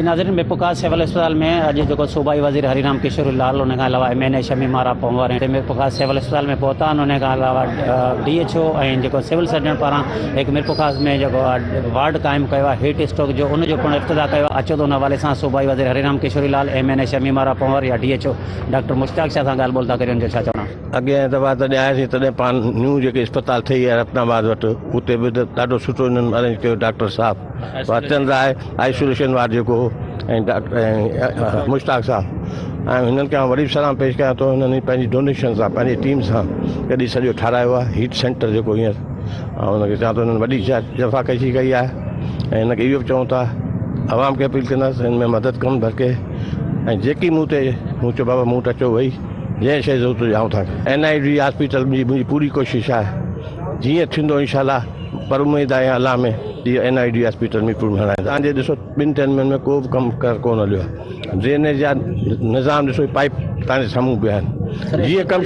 नाज़रीन मिरपुर सिविल अस्पताल में अॼु जेको सूबाई वज़ीर हरीराम किशोरी लाल उन खां अलावा MNA शमीम आरा पंवर ऐं मिरपुर सिविल अस्पताल में पहुता आहिनि। उन खां अलावा DHO ऐं जेको सिविल सर्जन पारां हिकु मिरपुर में जेको वार्ड क़ाइमु कयो आहे हीट स्ट्रोक जो, उनजो पिणु इफ़्तिताह कयो। अचो त उन हवाले सां सूबाई वज़ीर हरीराम किशोरी लाल, MNA शमीम आरा पंवर या DHO डॉक्टर मुश्ताक शाह सां ॻाल्हि ॿोल था करियूं। उनजो छा चवणो? अॻे दफ़ा तॾहिं आयासीं तॾहिं पाण न्यू जेके अस्पताल ठही आहे रत्नाबाद वटि, उते बि ॾाढो सुठो हिननि अरेंज कयो। डॉक्टर साहब अचनि था आइसोलेशन वार्ड जेको ऐं डॉक्टर मुश्ताक साहब ऐं हिननि खे वरी सलाम पेश कयां थो। हिननि पंहिंजी डोनेशन सां पंहिंजी टीम सां कॾहिं सॼो ठारायो आहे हीट सेंटर जेको हींअर, ऐं हुनखे चवां थो हिननि वॾी जफ़ाकशी कई आहे। ऐं हिनखे इहो बि चऊं था, आवाम खे अपील कंदासीं हिन में मदद कनि भर के। ऐं जेकी मूं चयो बाबा मूं टचो वई जंहिं शइ ज़रूरत हुजे आऊं था। NID हॉस्पिटल जी मुंहिंजी पूरी कोशिशि आहे जीअं थींदो इंशाल्लाह, पर उमेद आहे अल्लाह में NID हॉस्पिटल में पूर्ण हणाए। तव्हांजे ॾिसो 2-3 ॾींहंनि में को बि कमु कोन हलियो आहे। ड्रेनेज जा निज़ाम ॾिसो, पाइप तव्हांजे साम्हूं पिया आहिनि। जीअं कमु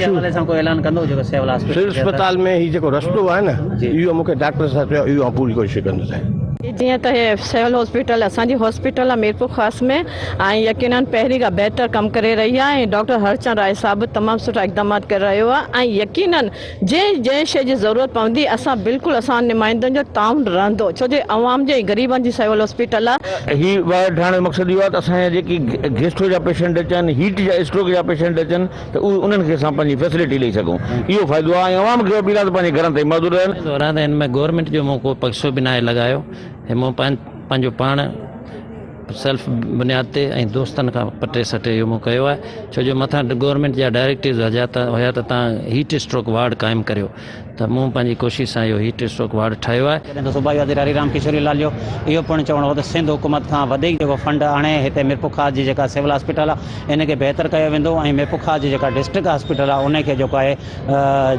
सिविल अस्पताल में हीउ जेको रस्तो आहे न, इहो मूंखे डॉक्टर साहब चयो, इहो पूरी कोशिशि कंदुसि। जीअं त हे सिविल हॉस्पिटल असांजी हॉस्पिटल आहे मिरपुर ख़ासि में, ऐं यकीनन पहिरीं खां बहितर कमु करे रही आहे। ऐं डॉक्टर हरचंद राय साहब तमामु सुठा इक़दामात करे रहियो आहे। ऐं यकीनन जंहिं शइ जी ज़रूरत पवंदी असां बिल्कुलु असां नुमाइंदनि जो ताउन रहंदो, छो जो अवाम जे ग़रीबनि जी सिविल हॉस्पिटल आहे। ही वार्ड ठाहिण जो मक़सदु इहो आहे त असांजा जेकी गैस्ट्रो जा पेशेंट अचनि, हीट जा स्ट्रोक जा पेशेंट अचनि, त उन्हनि खे असां पंहिंजी फैसिलिटी ॾेई सघूं। इहो फ़ाइदो आहे। ऐं अवाम खे अपील आहे त पंहिंजे घरनि ते मौजूदु रहनि। हिन में गवर्नमेंट जो मूं को पक्षो बि न लॻायो, मूं पंहिंजो पाण सेल्फ बुनियाद ते ऐं दोस्तनि खां पटे सटे इहो मूं कयो आहे। छो जो मथां गवर्नमेंट जा डायरेक्टिव्स हुया त तव्हां हीट स्ट्रोक वार्ड क़ाइमु करियो, त मूं पंहिंजी कोशिशि सां इहो हीट स्ट्रोक वार्ड ठाहियो आहे। सूबाई वज़ीर हरीराम किशोरी लाल जो इहो पिणु चवणो हो त सिंध हुकूमत खां वधीक जेको फंड हाणे हिते मिरपुर जी जेका सिविल हॉस्पिटल आहे इनखे बहितर कयो वेंदो, ऐं मिरपुर जी जेका डिस्ट्रिक्ट हॉस्पिटल आहे उनखे जेको आहे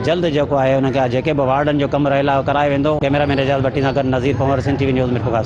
जल्द जेको आहे उनखे जेके बि वार्डनि जो कमु रहियल आहे कराए वेंदो। कैमरामैन एजाज़ भट्टी सां गॾु नज़ीर पंवर, सिंध TV न्यूज़ मिरपुर।